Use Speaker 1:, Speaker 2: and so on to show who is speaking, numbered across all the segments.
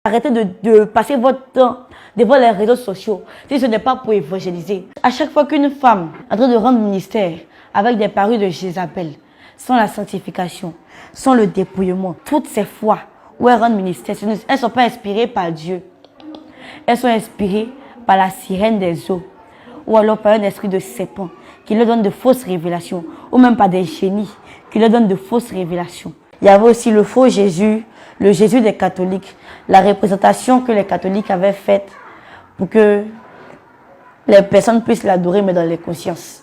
Speaker 1: Arrêtez de passer votre temps devant les réseaux sociaux si ce n'est pas pour évangéliser. À chaque fois qu'une femme est en train de rendre ministère avec des parures de Jézabel, sans la sanctification, sans le dépouillement, toutes ces fois où elles rendent ministère, elles ne sont pas inspirées par Dieu. Elles sont inspirées par la sirène des eaux ou alors par un esprit de serpent qui leur donne de fausses révélations ou même par des génies qui leur donnent de fausses révélations. Il y avait aussi le faux Jésus, le Jésus des catholiques, la représentation que les catholiques avaient faite pour que les personnes puissent l'adorer, mais dans les consciences.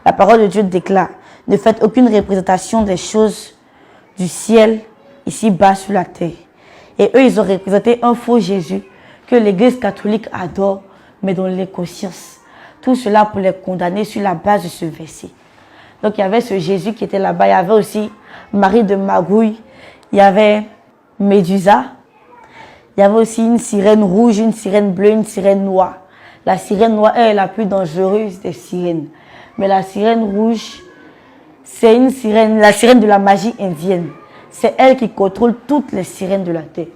Speaker 1: La parole de Dieu déclare: ne faites aucune représentation des choses du ciel ici-bas sur la terre. Et eux, ils ont représenté un faux Jésus que l'Église catholique adore, mais dans les consciences. Tout cela pour les condamner sur la base de ce verset. Donc il y avait ce Jésus qui était là-bas. Il y avait aussi Marie de Magouille. Il y avait Médusa. Il y avait aussi une sirène rouge, une sirène bleue, une sirène noire. La sirène noire est la plus dangereuse des sirènes. Mais la sirène rouge, c'est une sirène, la sirène de la magie indienne. C'est elle qui contrôle toutes les sirènes de la terre.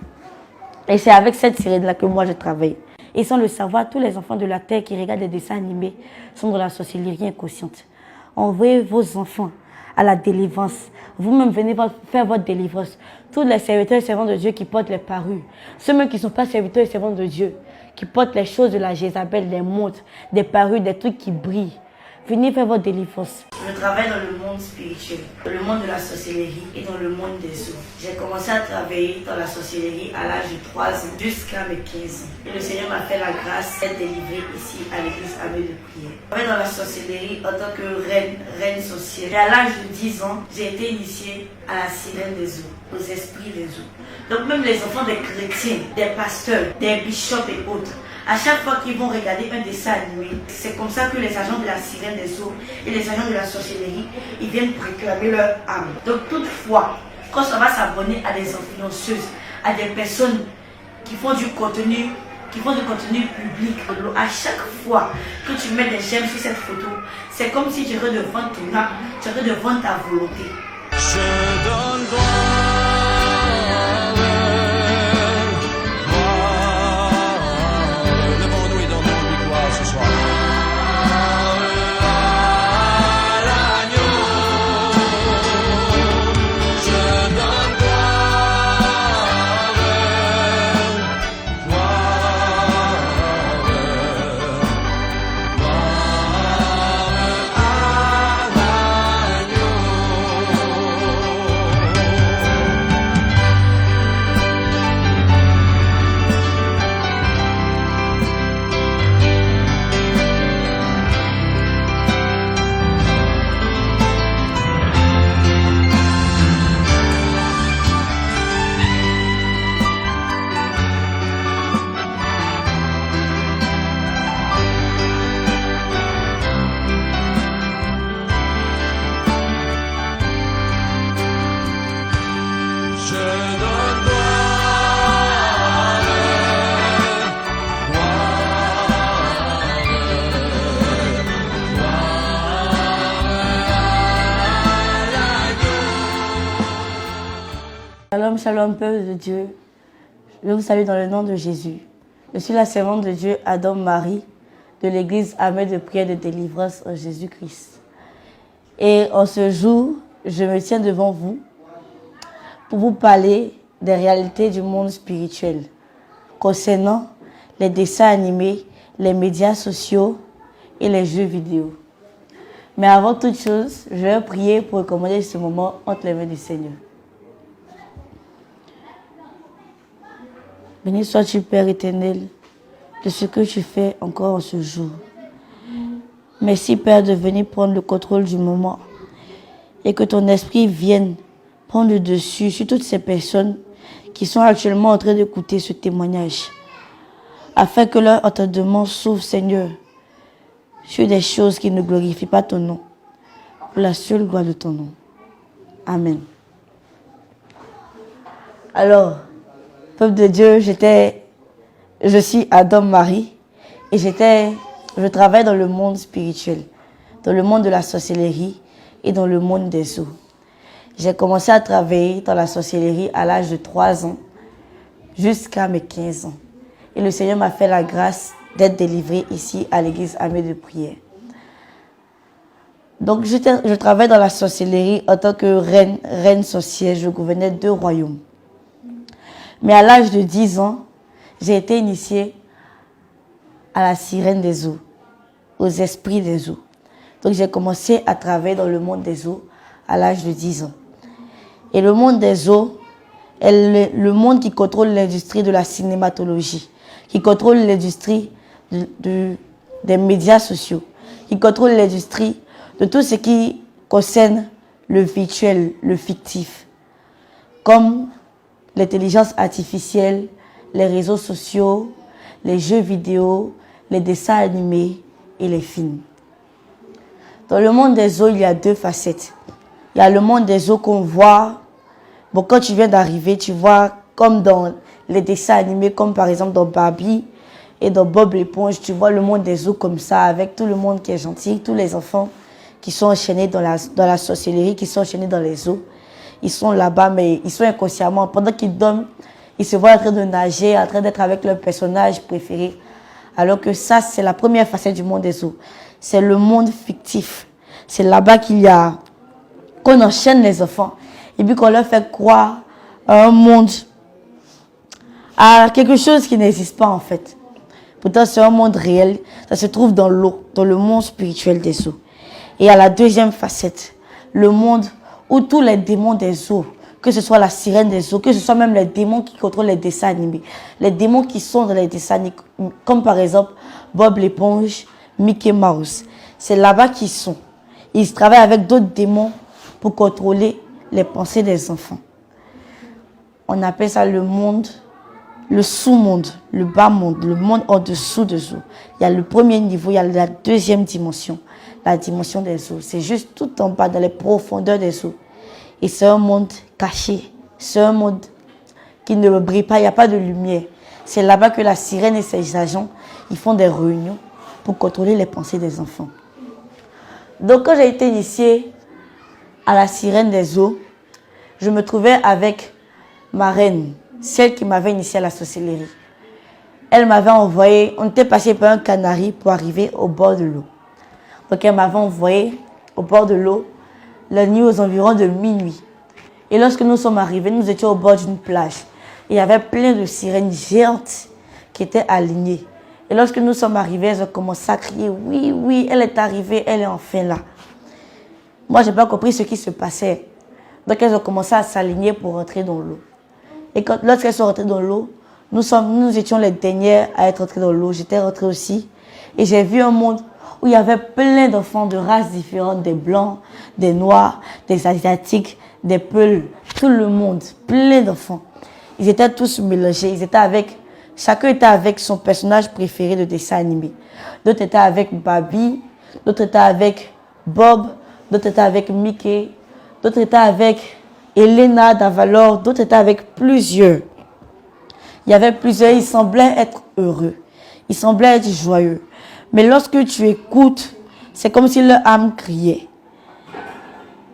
Speaker 1: Et c'est avec cette sirène-là que moi je travaille. Et sans le savoir, tous les enfants de la terre qui regardent les dessins animés sont dans la sorcellerie inconsciente. Envoyez vos enfants à la délivrance. Vous-même venez faire votre délivrance. Tous les serviteurs et servants de Dieu qui portent les parures, ceux même qui ne sont pas serviteurs et servants de Dieu, qui portent les choses de la Jézabel, des montres, des parures, des trucs qui brillent. Venez faire votre délivrance. Je travaille dans le monde spirituel, dans le monde de la sorcellerie et dans le monde des eaux. J'ai commencé à travailler dans la sorcellerie à l'âge de 3 ans jusqu'à mes 15 ans. Et le Seigneur m'a fait la grâce d'être délivrée ici à l'église Armée de Prière. Je travaille dans la sorcellerie en tant que reine sorcière. Et à l'âge de 10 ans, j'ai été initiée à la sirène des eaux, aux esprits des eaux. Donc même les enfants des chrétiens, des pasteurs, des bishops et autres, à chaque fois qu'ils vont regarder un dessin animé, c'est comme ça que les agents de la sirène des eaux et les agents de la sorcellerie, ils viennent réclamer leur âme. Donc toutefois, quand ça va s'abonner à des influenceuses, à des personnes qui font du contenu public, à chaque fois que tu mets des j'aime sur cette photo, c'est comme si tu aurais de vendre ton âme, tu aurais de vendre ta volonté.
Speaker 2: Je donne gloire.
Speaker 1: Shalom, shalom, peuple de Dieu. Je vous salue dans le nom de Jésus. Je suis la servante de Dieu, Adam Marie, de l'église Armée de Prière de Délivrance en Jésus-Christ. Et en ce jour, je me tiens devant vous pour vous parler des réalités du monde spirituel concernant les dessins animés, les médias sociaux et les jeux vidéo. Mais avant toute chose, je vais prier pour recommander ce moment entre les mains du Seigneur. Béni sois-tu, Père éternel, de ce que tu fais encore en ce jour. Merci, Père, de venir prendre le contrôle du moment et que ton esprit vienne prendre le dessus sur toutes ces personnes qui sont actuellement en train d'écouter ce témoignage, afin que leur entendement s'ouvre, Seigneur, sur des choses qui ne glorifient pas ton nom, pour la seule gloire de ton nom. Amen. Alors, peuple de Dieu, je suis Adam Marie et je travaille dans le monde spirituel, dans le monde de la sorcellerie et dans le monde des eaux. J'ai commencé à travailler dans la sorcellerie à l'âge de 3 ans jusqu'à mes 15 ans. Et le Seigneur m'a fait la grâce d'être délivrée ici à l'église Armée de prière. Donc je travaille dans la sorcellerie en tant que reine sorcière. Je gouvernais 2 royaumes. Mais à l'âge de 10 ans, j'ai été initiée à la sirène des eaux, aux esprits des eaux. Donc j'ai commencé à travailler dans le monde des eaux à l'âge de 10 ans. Et le monde des eaux est le monde qui contrôle l'industrie de la cinématologie, qui contrôle l'industrie des médias sociaux, qui contrôle l'industrie de tout ce qui concerne le virtuel, le fictif, comme l'intelligence artificielle, les réseaux sociaux, les jeux vidéo, les dessins animés et les films. Dans le monde des eaux, il y a 2 facettes. Il y a le monde des eaux qu'on voit. Bon, quand tu viens d'arriver, tu vois comme dans les dessins animés, comme par exemple dans Barbie et dans Bob l'éponge, tu vois le monde des eaux comme ça, avec tout le monde qui est gentil, tous les enfants qui sont enchaînés dans la sorcellerie, qui sont enchaînés dans les eaux. Ils sont là-bas, mais ils sont inconsciemment. Pendant qu'ils dorment, ils se voient en train de nager, en train d'être avec leur personnage préféré. Alors que ça, c'est la première facette du monde des eaux. C'est le monde fictif. C'est là-bas qu'on enchaîne les enfants. Et puis qu'on leur fait croire à un monde, à quelque chose qui n'existe pas en fait. Pourtant, c'est un monde réel. Ça se trouve dans l'eau, dans le monde spirituel des eaux. Et à la deuxième facette, le monde où tous les démons des eaux, que ce soit la sirène des eaux, que ce soit même les démons qui contrôlent les dessins animés, les démons qui sont dans les dessins animés, comme par exemple Bob l'éponge, Mickey Mouse, c'est là-bas qu'ils sont. Ils travaillent avec d'autres démons pour contrôler les pensées des enfants. On appelle ça le monde, le sous-monde, le bas-monde, le monde en dessous des eaux. Il y a le premier niveau, il y a la deuxième dimension, la dimension des eaux. C'est juste tout en bas, dans les profondeurs des eaux. Et c'est un monde caché, c'est un monde qui ne brille pas, il n'y a pas de lumière. C'est là-bas que la sirène et ses agents, ils font des réunions pour contrôler les pensées des enfants. Donc quand j'ai été initiée à la sirène des eaux, je me trouvais avec ma reine, celle qui m'avait initiée à la sorcellerie. Elle m'avait envoyé, on était passé par un canari pour arriver au bord de l'eau. Donc elle m'avait envoyé au bord de l'eau la nuit aux environs de minuit. Et lorsque nous sommes arrivés, nous étions au bord d'une plage. Il y avait plein de sirènes géantes qui étaient alignées. Et lorsque nous sommes arrivés, elles ont commencé à crier, oui, oui, elle est arrivée, elle est enfin là. Moi, je n'ai pas compris ce qui se passait. Donc, elles ont commencé à s'aligner pour rentrer dans l'eau. Et lorsqu'elles sont rentrées dans l'eau, nous étions les dernières à être rentrées dans l'eau. J'étais rentrée aussi. Et j'ai vu un monde où il y avait plein d'enfants de races différentes, des blancs, des noirs, des asiatiques, des peuls, tout le monde, plein d'enfants. Ils étaient tous mélangés, chacun était avec son personnage préféré de dessin animé. D'autres étaient avec Barbie, d'autres étaient avec Bob, d'autres étaient avec Mickey, d'autres étaient avec Elena d'Avalor, d'autres étaient avec plusieurs. Il y avait plusieurs, ils semblaient être heureux, ils semblaient être joyeux. Mais lorsque tu écoutes, c'est comme si leur âme criait.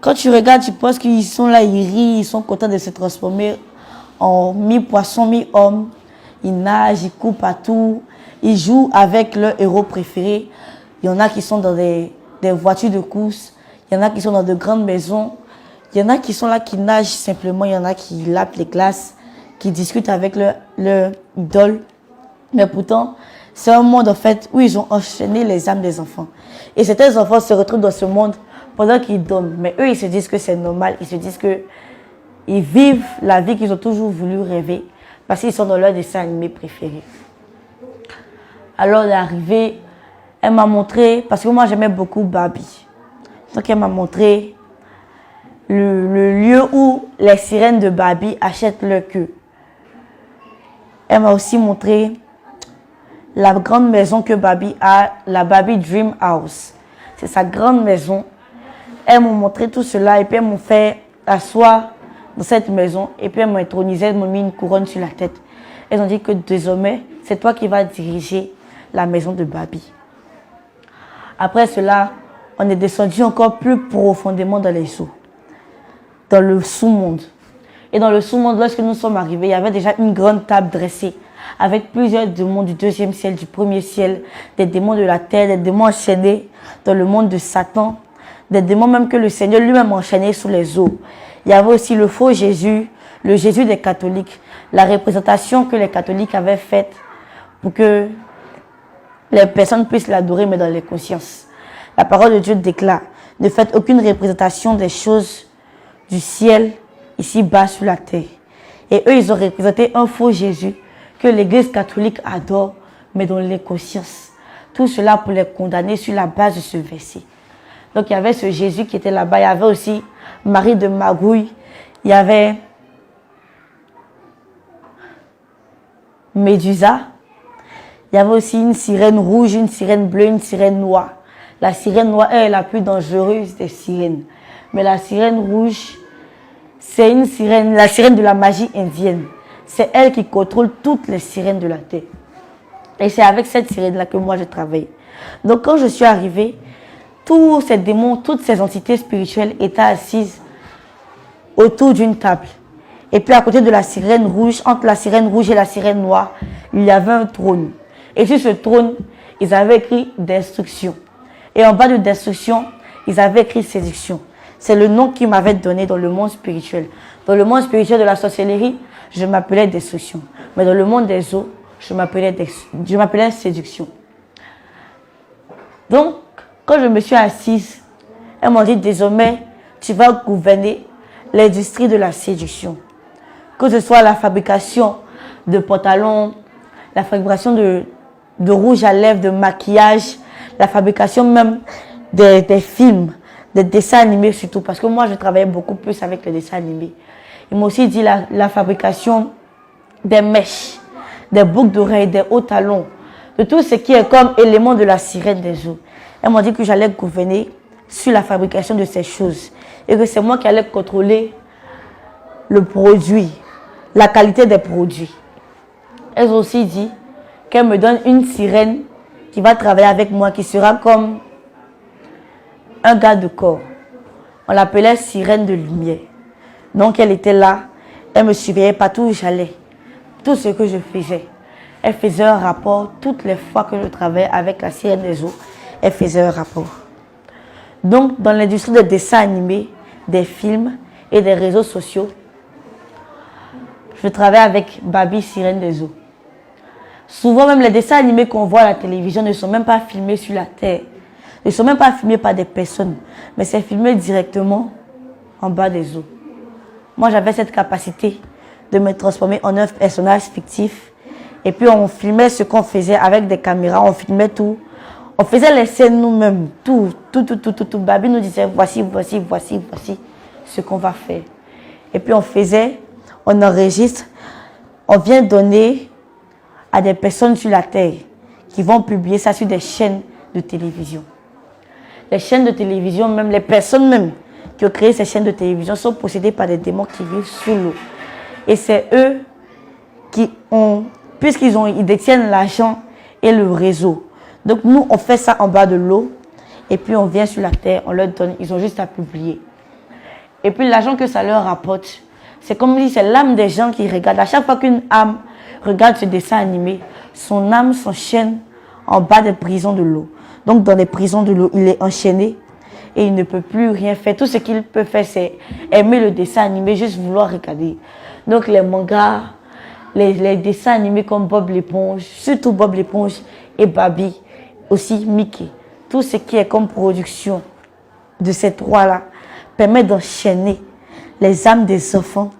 Speaker 1: Quand tu regardes, tu penses qu'ils sont là, ils rient, ils sont contents de se transformer en mi-poisson, mi-homme. Ils nagent, ils courent partout, ils jouent avec leur héros préféré. Il y en a qui sont dans des voitures de course, il y en a qui sont dans de grandes maisons, il y en a qui sont là, qui nagent simplement, il y en a qui lapent les glaces, qui discutent avec leur idole. Mais pourtant, c'est un monde en fait où ils ont enchaîné les âmes des enfants. Et certains enfants se retrouvent dans ce monde pendant qu'ils dorment. Mais eux, ils se disent que c'est normal, ils se disent que ils vivent la vie qu'ils ont toujours voulu rêver parce qu'ils sont dans leur dessin animé préféré. Alors, elle est arrivée, elle m'a montré, parce que moi j'aimais beaucoup Barbie. Donc, elle m'a montré le lieu où les sirènes de Barbie achètent leur queue. Elle m'a aussi montré la grande maison que Barbie a, la Barbie Dream House. C'est sa grande maison. Elles m'ont montré tout cela et puis elles m'ont fait asseoir dans cette maison et puis elles m'ont intronisé, elles m'ont mis une couronne sur la tête. Elles ont dit que désormais, c'est toi qui vas diriger la maison de Barbie. Après cela, on est descendu encore plus profondément dans les eaux, dans le sous-monde. Et dans le sous-monde, lorsque nous sommes arrivés, il y avait déjà une grande table dressée avec plusieurs démons du deuxième ciel, du premier ciel, des démons de la terre, des démons enchaînés dans le monde de Satan, des démons même que le Seigneur lui-même enchaînait sous les eaux. Il y avait aussi le faux Jésus, le Jésus des catholiques, la représentation que les catholiques avaient faite pour que les personnes puissent l'adorer, mais dans les consciences. La parole de Dieu déclare: ne faites aucune représentation des choses du ciel ici-bas sur la terre. Et eux, ils ont représenté un faux Jésus que l'Église catholique adore, mais dans les consciences. Tout cela pour les condamner sur la base de ce verset. Donc il y avait ce Jésus qui était là-bas. Il y avait aussi Marie de Magouille. Il y avait Médusa. Il y avait aussi une sirène rouge, une sirène bleue, une sirène noire. La sirène noire est la plus dangereuse des sirènes. Mais la sirène rouge, c'est une sirène, la sirène de la magie indienne. C'est elle qui contrôle toutes les sirènes de la terre. Et c'est avec cette sirène-là que moi je travaille. Donc quand je suis arrivée, tous ces démons, toutes ces entités spirituelles étaient assises autour d'une table. Et puis à côté de la sirène rouge, entre la sirène rouge et la sirène noire, il y avait un trône. Et sur ce trône, ils avaient écrit d'instruction. Et en bas de d'instruction, ils avaient écrit séduction. C'est le nom qu'ils m'avaient donné dans le monde spirituel. Dans le monde spirituel de la sorcellerie, je m'appelais destruction. Mais dans le monde des eaux, je m'appelais séduction. Donc, quand je me suis assise, elles m'ont dit: désormais, tu vas gouverner l'industrie de la séduction. Que ce soit la fabrication de pantalons, la fabrication de rouge à lèvres, de maquillage, la fabrication même des films, des dessins animés surtout, parce que moi je travaillais beaucoup plus avec les dessins animés. Ils m'ont aussi dit la fabrication des mèches, des boucles d'oreilles, des hauts talons, de tout ce qui est comme élément de la sirène des eaux. Elles m'ont dit que j'allais gouverner sur la fabrication de ces choses et que c'est moi qui allais contrôler le produit, la qualité des produits. Elles ont aussi dit qu'elles me donnent une sirène qui va travailler avec moi, qui sera comme un garde de corps. On l'appelait sirène de lumière. Donc elle était là, elle me surveillait partout où j'allais. Tout ce que je faisais, elle faisait un rapport. Toutes les fois que je travaillais avec la sirène des eaux, elle faisait un rapport. Donc dans l'industrie des dessins animés, des films et des réseaux sociaux, je travaille avec Babi, sirène des eaux. Souvent même les dessins animés qu'on voit à la télévision ne sont même pas filmés sur la terre. Ne sont même pas filmés par des personnes, mais c'est filmé directement en bas des eaux. Moi j'avais cette capacité de me transformer en un personnage fictif. Et puis on filmait ce qu'on faisait avec des caméras, on filmait tout. On faisait les scènes nous-mêmes, tout. Babi nous disait voici ce qu'on va faire. Et puis on enregistre, on vient donner à des personnes sur la terre qui vont publier ça sur des chaînes de télévision. Les chaînes de télévision, même les personnes même qui ont créé ces chaînes de télévision sont possédées par des démons qui vivent sous l'eau. Et c'est eux qui ont, ils détiennent l'argent et le réseau. Donc nous, on fait ça en bas de l'eau et puis on vient sur la terre, on leur donne, ils ont juste à publier. Et puis l'argent que ça leur rapporte, c'est comme si c'est l'âme des gens qui regardent. À chaque fois qu'une âme regarde ce dessin animé, son âme s'enchaîne en bas des prisons de l'eau. Donc dans les prisons de l'eau, il est enchaîné et il ne peut plus rien faire. Tout ce qu'il peut faire, c'est aimer le dessin animé, juste vouloir regarder. Donc les mangas, les dessins animés comme Bob l'éponge, surtout Bob l'éponge et Babi, aussi Mickey. Tout ce qui est comme production de ces trois-là permet d'enchaîner les âmes des enfants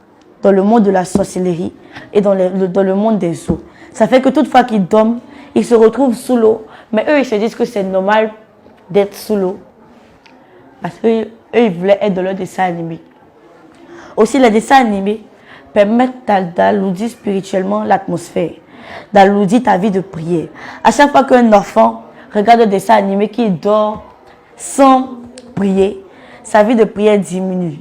Speaker 1: dans le monde de la sorcellerie et dans le monde des eaux. Ça fait que toutefois qu'ils dorment, ils se retrouvent sous l'eau, mais eux ils se disent que c'est normal d'être sous l'eau parce qu'eux ils voulaient être dans leur dessin animé. Aussi les dessins animés permettent d'alourdir spirituellement l'atmosphère, d'alourdir ta vie de prière. À chaque fois qu'un enfant regarde un dessin animé qui dort sans prier, sa vie de prière diminue.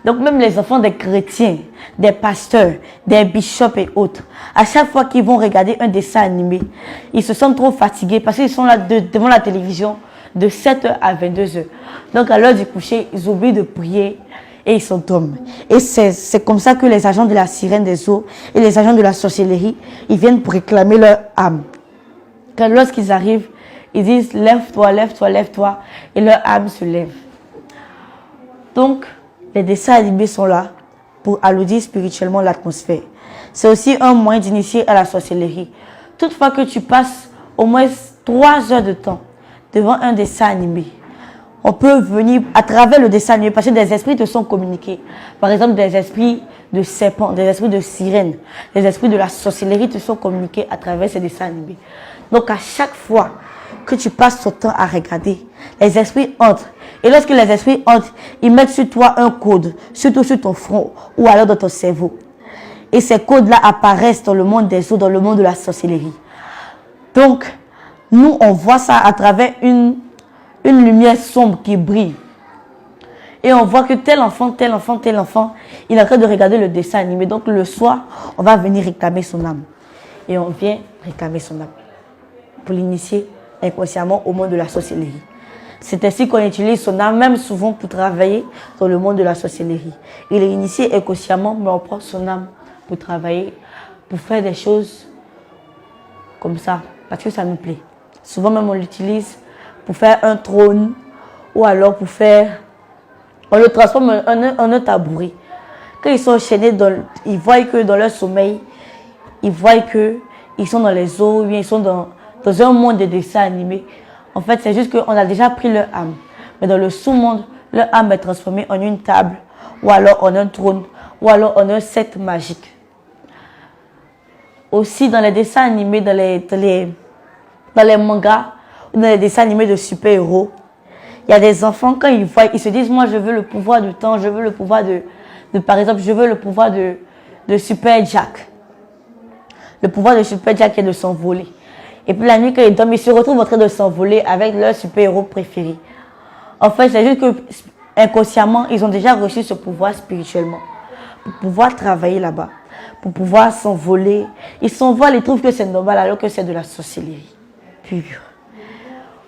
Speaker 1: Donc même les enfants des chrétiens, des pasteurs, des bishops et autres, à chaque fois qu'ils vont regarder un dessin animé, ils se sentent trop fatigués parce qu'ils sont là devant la télévision de 7h à 22h. Donc à l'heure du coucher, ils oublient de prier et ils s'endorment. Et c'est comme ça que les agents de la sirène des eaux et les agents de la sorcellerie, ils viennent pour réclamer leur âme. Quand lorsqu'ils arrivent, ils disent lève-toi, lève-toi, lève-toi, et leur âme se lève. Donc, les dessins animés sont là pour alourdir spirituellement l'atmosphère. C'est aussi un moyen d'initier à la sorcellerie. Toutefois que tu passes au moins 3 heures de temps devant un dessin animé, on peut venir à travers le dessin animé parce que des esprits te sont communiqués. Par exemple, des esprits de serpents, des esprits de sirènes, des esprits de la sorcellerie te sont communiqués à travers ces dessins animés. Donc, à chaque fois que tu passes ton temps à regarder, les esprits entrent. Et lorsque les esprits entrent, ils mettent sur toi un code, surtout sur ton front ou alors dans ton cerveau. Et ces codes-là apparaissent dans le monde des eaux, dans le monde de la sorcellerie. Donc, nous, on voit ça à travers une lumière sombre qui brille. Et on voit que tel enfant, il est en train de regarder le dessin animé. Donc, le soir, on va venir réclamer son âme. Et on vient réclamer son âme pour l'initier inconsciemment au monde de la sorcellerie. C'est ainsi qu'on utilise son âme, même souvent pour travailler dans le monde de la sorcellerie. Il est initié inconsciemment, mais on prend son âme pour travailler, pour faire des choses comme ça, parce que ça nous plaît. Souvent même on l'utilise pour faire un trône, ou alors pour faire... On le transforme en un tabouret. Quand ils sont enchaînés, ils voient que dans leur sommeil, ils voient qu'ils sont dans les eaux, ou bien ils sont dans un monde de dessins animés. En fait, c'est juste qu'on a déjà pris leur âme. Mais dans le sous-monde, leur âme est transformée en une table, ou alors en un trône, ou alors en un set magique. Aussi, dans les dessins animés, dans les mangas, ou dans les dessins animés de super-héros, il y a des enfants, quand ils voient, ils se disent, moi, je veux le pouvoir du temps, je veux le pouvoir par exemple, je veux le pouvoir de Super Jack. Le pouvoir de Super Jack est de s'envoler. Et puis la nuit, quand ils dorment, ils se retrouvent en train de s'envoler avec leur super-héros préféré. En fait, c'est juste que inconsciemment, ils ont déjà reçu ce pouvoir spirituellement. Pour pouvoir travailler là-bas, pour pouvoir s'envoler. Ils s'envolent et trouvent que c'est normal alors que c'est de la sorcellerie pure.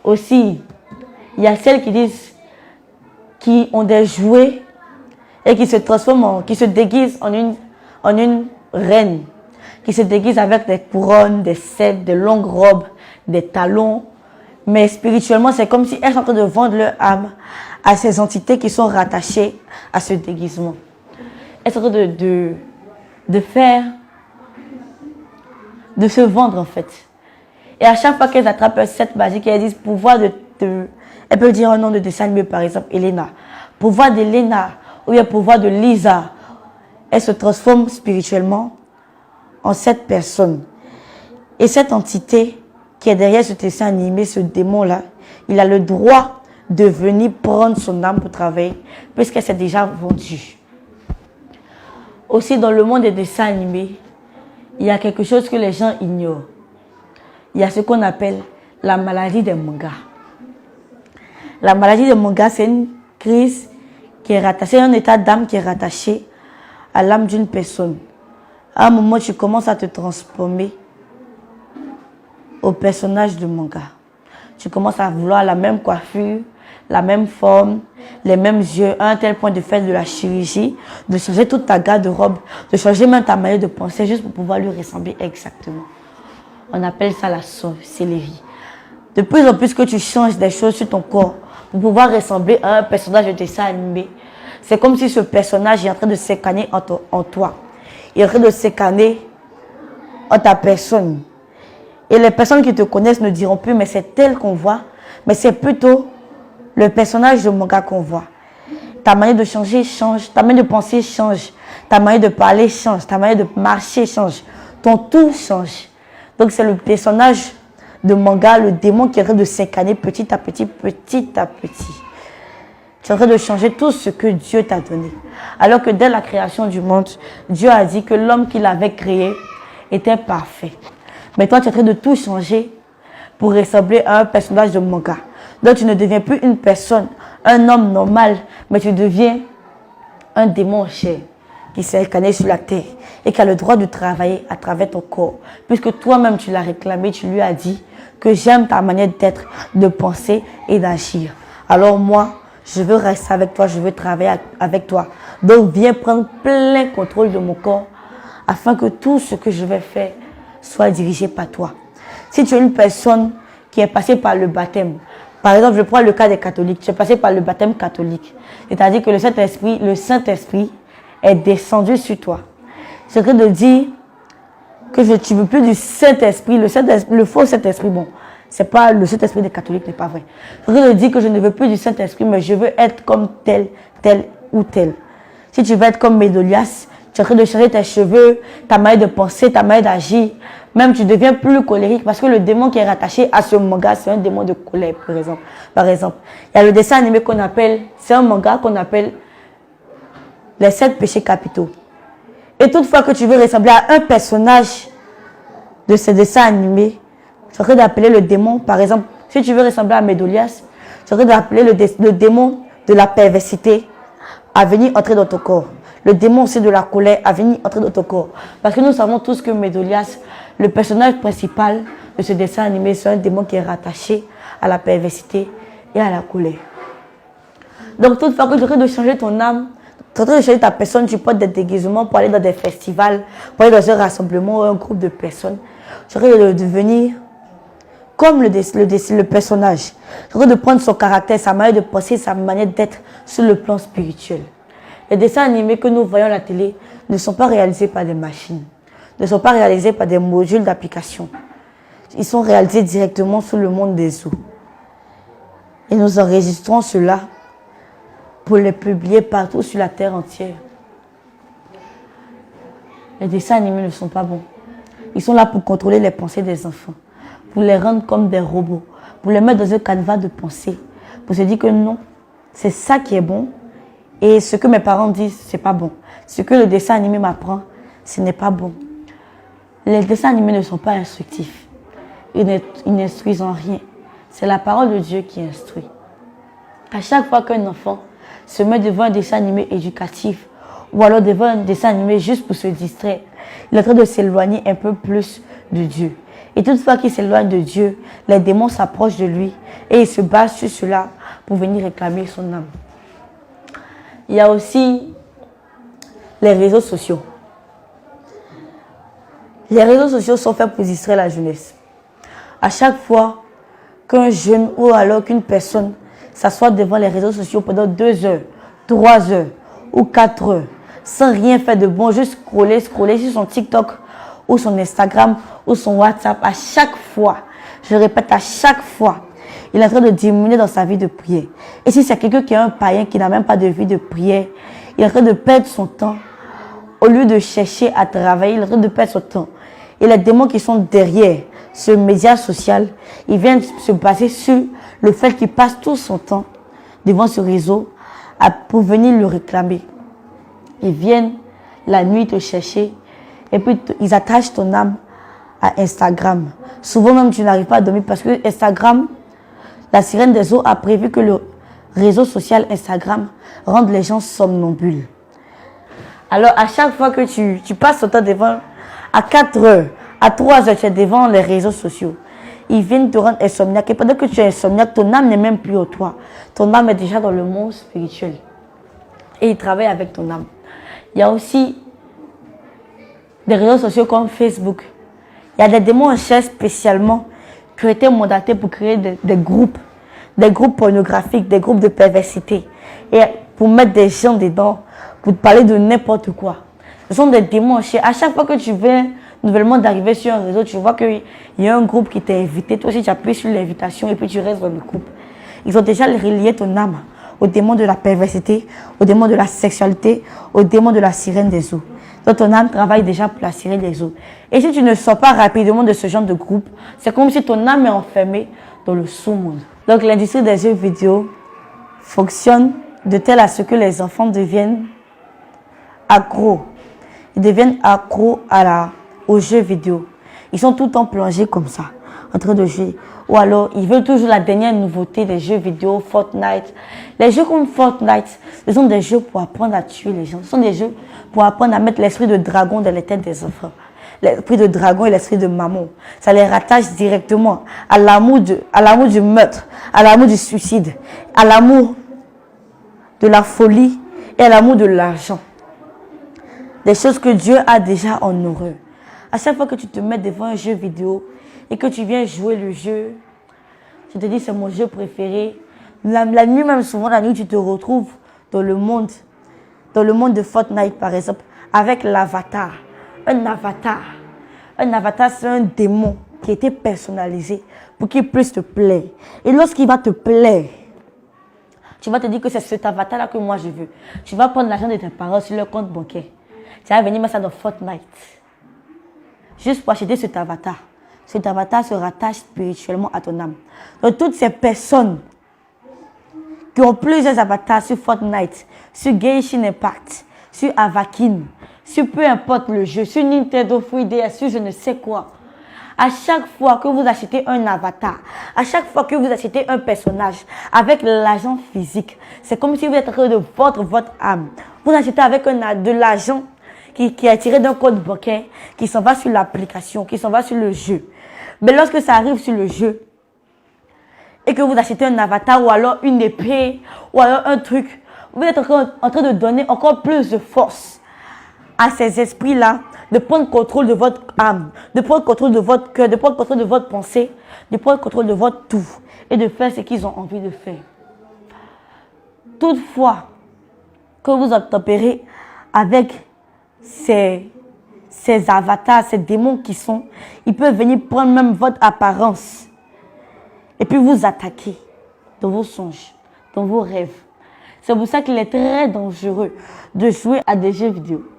Speaker 1: Aussi, il y a celles qui disent, qui ont des jouets et qui se transforment, qui se déguisent en une reine. Qui se déguisent avec des couronnes, des cèpes, des longues robes, des talons. Mais spirituellement, c'est comme si elles sont en train de vendre leur âme à ces entités qui sont rattachées à ce déguisement. Elles sont en train de se vendre en fait. Et à chaque fois qu'elles attrapent un set magique, elles disent pouvoir elles peuvent dire un nom de dessin animé, par exemple, Elena. Pouvoir d'Elena, ou bien pouvoir de Lisa. Elles se transforment spirituellement en cette personne. Et cette entité qui est derrière ce dessin animé, ce démon-là, il a le droit de venir prendre son âme pour travailler, puisqu'elle s'est déjà vendue. Aussi, dans le monde des dessins animés, il y a quelque chose que les gens ignorent. Il y a ce qu'on appelle la maladie des mangas. La maladie des mangas, c'est une crise qui est rattachée, un état d'âme qui est rattaché à l'âme d'une personne. À un moment, tu commences à te transformer au personnage de manga. Tu commences à vouloir la même coiffure, la même forme, les mêmes yeux, à un tel point de faire de la chirurgie, de changer toute ta garde-robe, de changer même ta manière de penser, juste pour pouvoir lui ressembler exactement. On appelle ça la sorcellerie. De plus en plus que tu changes des choses sur ton corps pour pouvoir ressembler à un personnage de dessin animé, c'est comme si ce personnage est en train de s'incarner en toi. Il est en train de s'incarner en ta personne. Et les personnes qui te connaissent ne diront plus, mais c'est tel qu'on voit, mais c'est plutôt le personnage de manga qu'on voit. Ta manière de changer change, ta manière de penser change, ta manière de parler change, ta manière de marcher change, ton tout change. Donc c'est le personnage de manga, le démon qui est en train de s'incarner petit à petit, petit à petit. Tu es en train de changer tout ce que Dieu t'a donné. Alors que dès la création du monde, Dieu a dit que l'homme qu'il avait créé était parfait. Mais toi, tu es en train de tout changer pour ressembler à un personnage de manga. Donc tu ne deviens plus une personne, un homme normal, mais tu deviens un démon en chair qui s'est incarné sur la terre et qui a le droit de travailler à travers ton corps. Puisque toi-même, tu l'as réclamé, tu lui as dit que j'aime ta manière d'être, de penser et d'agir. Alors moi, Je veux rester avec toi, je veux travailler avec toi. Donc viens prendre plein contrôle de mon corps afin que tout ce que je vais faire soit dirigé par toi. Si tu es une personne qui est passée par le baptême, par exemple, je prends le cas des catholiques, tu es passé par le baptême catholique, c'est-à-dire que le Saint-Esprit est descendu sur toi. C'est vrai de dire que tu ne veux plus du Saint-Esprit, le faux Saint-Esprit, bon, c'est pas le Saint-Esprit des catholiques, n'est pas vrai. C'est vrai de dire que je ne veux plus du Saint-Esprit, mais je veux être comme tel ou tel. Si tu veux être comme Médolias, tu es en train de changer tes cheveux, ta manière de penser, ta manière d'agir. Même tu deviens plus colérique parce que le démon qui est rattaché à ce manga, c'est un démon de colère, par exemple. Il y a le dessin animé qu'on appelle, c'est un manga qu'on appelle les 7 péchés capitaux. Et toutefois que tu veux ressembler à un personnage de ce dessin animé, tu es en train d'appeler le démon, par exemple, si tu veux ressembler à Médolias, tu es en train d'appeler le démon de la perversité à venir entrer dans ton corps. Le démon aussi de la colère à venir entrer dans ton corps. Parce que nous savons tous que Médolias, le personnage principal de ce dessin animé, c'est un démon qui est rattaché à la perversité et à la colère. Donc, toutefois que tu es en train de changer ton âme, tu es en train de changer ta personne, tu portes des déguisements pour aller dans des festivals, pour aller dans un rassemblement ou un groupe de personnes. Tu es en train de devenir comme le personnage. Tu es en train de prendre son caractère, sa manière de penser, sa manière d'être sur le plan spirituel. Les dessins animés que nous voyons à la télé ne sont pas réalisés par des machines, ne sont pas réalisés par des modules d'application. Ils sont réalisés directement sur le monde des eaux. Et nous enregistrons cela pour les publier partout sur la terre entière. Les dessins animés ne sont pas bons. Ils sont là pour contrôler les pensées des enfants, pour les rendre comme des robots, pour les mettre dans un canevas de pensée, pour se dire que non, c'est ça qui est bon. Et ce que mes parents disent, c'est pas bon. Ce que le dessin animé m'apprend, ce n'est pas bon. Les dessins animés ne sont pas instructifs. Ils n'instruisent en rien. C'est la parole de Dieu qui instruit. À chaque fois qu'un enfant se met devant un dessin animé éducatif ou alors devant un dessin animé juste pour se distraire, il est en train de s'éloigner un peu plus de Dieu. Et toutefois qu'il s'éloigne de Dieu, les démons s'approchent de lui et il se base sur cela pour venir réclamer son âme. Il y a aussi les réseaux sociaux. Les réseaux sociaux sont faits pour distraire la jeunesse. À chaque fois qu'un jeune ou alors qu'une personne s'assoit devant les réseaux sociaux pendant 2 heures, 3 heures ou 4 heures, sans rien faire de bon, juste scroller sur son TikTok ou son Instagram ou son WhatsApp, à chaque fois, je répète, à chaque fois, il est en train de diminuer dans sa vie de prière. Et si c'est quelqu'un qui est un païen, qui n'a même pas de vie de prière, il est en train de perdre son temps. Au lieu de chercher à travailler, il est en train de perdre son temps. Et les démons qui sont derrière ce média social, ils viennent se baser sur le fait qu'il passe tout son temps devant ce réseau pour venir le réclamer. Ils viennent la nuit te chercher et puis ils attachent ton âme à Instagram. Souvent même tu n'arrives pas à dormir parce que Instagram, la sirène des eaux a prévu que le réseau social Instagram rende les gens somnambules. Alors à chaque fois que tu passes ton temps devant, à 4 heures, à 3 heures, tu es devant les réseaux sociaux, ils viennent te rendre insomniaque. Et pendant que tu es insomniaque, ton âme n'est même plus en toi. Ton âme est déjà dans le monde spirituel. Et ils travaillent avec ton âme. Il y a aussi des réseaux sociaux comme Facebook. Il y a des démons en chair spécialement qui ont été mandatés pour créer des groupes pornographiques, des groupes de perversité. Et pour mettre des gens dedans, pour te parler de n'importe quoi. Ce sont des démons en chair. À chaque fois que tu viens nouvellement d'arriver sur un réseau, tu vois qu'il y a un groupe qui t'a invité. Toi aussi, tu appuies sur l'invitation et puis tu restes dans le groupe. Ils ont déjà relié ton âme au démon de la perversité, au démon de la sexualité, au démon de la sirène des eaux. Donc ton âme travaille déjà pour la sirène des eaux. Et si tu ne sors pas rapidement de ce genre de groupe, c'est comme si ton âme est enfermée dans le sous-monde. Donc l'industrie des jeux vidéo fonctionne de telle à ce que les enfants deviennent accros. Ils deviennent accros aux jeux vidéo. Ils sont tout le temps plongés comme ça, en train de jouer. Ou alors, ils veulent toujours la dernière nouveauté des jeux vidéo, Fortnite. Les jeux comme Fortnite, ce sont des jeux pour apprendre à tuer les gens. Ce sont des jeux pour apprendre à mettre l'esprit de dragon dans les têtes des enfants. L'esprit de dragon et l'esprit de mammon. Ça les rattache directement à l'amour du meurtre, à l'amour du suicide, à l'amour de la folie et à l'amour de l'argent. Des choses que Dieu a déjà en horreur. À chaque fois que tu te mets devant un jeu vidéo et que tu viens jouer le jeu, je te dis c'est mon jeu préféré. La nuit même, souvent la nuit, tu te retrouves dans le monde de Fortnite par exemple, avec l'avatar. Un avatar. Un avatar, c'est un démon qui a été personnalisé pour qu'il puisse te plaire. Et lorsqu'il va te plaire, tu vas te dire que c'est cet avatar-là que moi je veux. Tu vas prendre l'argent de tes parents sur leur compte bancaire. Tu vas venir mettre ça dans Fortnite. Juste pour acheter cet avatar. Cet avatar se rattache spirituellement à ton âme. Donc toutes ces personnes qui ont plusieurs avatars sur Fortnite, sur Genshin Impact, sur Avakin, sur peu importe le jeu, sur Nintendo 3DS, sur je ne sais quoi. À chaque fois que vous achetez un avatar, à chaque fois que vous achetez un personnage avec l'argent physique, c'est comme si vous êtes en train de vendre votre âme. Vous achetez avec de l'argent qui est tiré d'un compte bancaire, qui s'en va sur l'application, qui s'en va sur le jeu. Mais lorsque ça arrive sur le jeu, et que vous achetez un avatar ou alors une épée ou alors un truc, vous êtes en train de donner encore plus de force à ces esprits-là de prendre contrôle de votre âme, de prendre contrôle de votre cœur, de prendre contrôle de votre pensée, de prendre contrôle de votre tout et de faire ce qu'ils ont envie de faire. Toutefois, que vous obtempérez avec ces avatars, ces démons qui sont, ils peuvent venir prendre même votre apparence et puis vous attaquer dans vos songes, dans vos rêves. C'est pour ça qu'il est très dangereux de jouer à des jeux vidéo.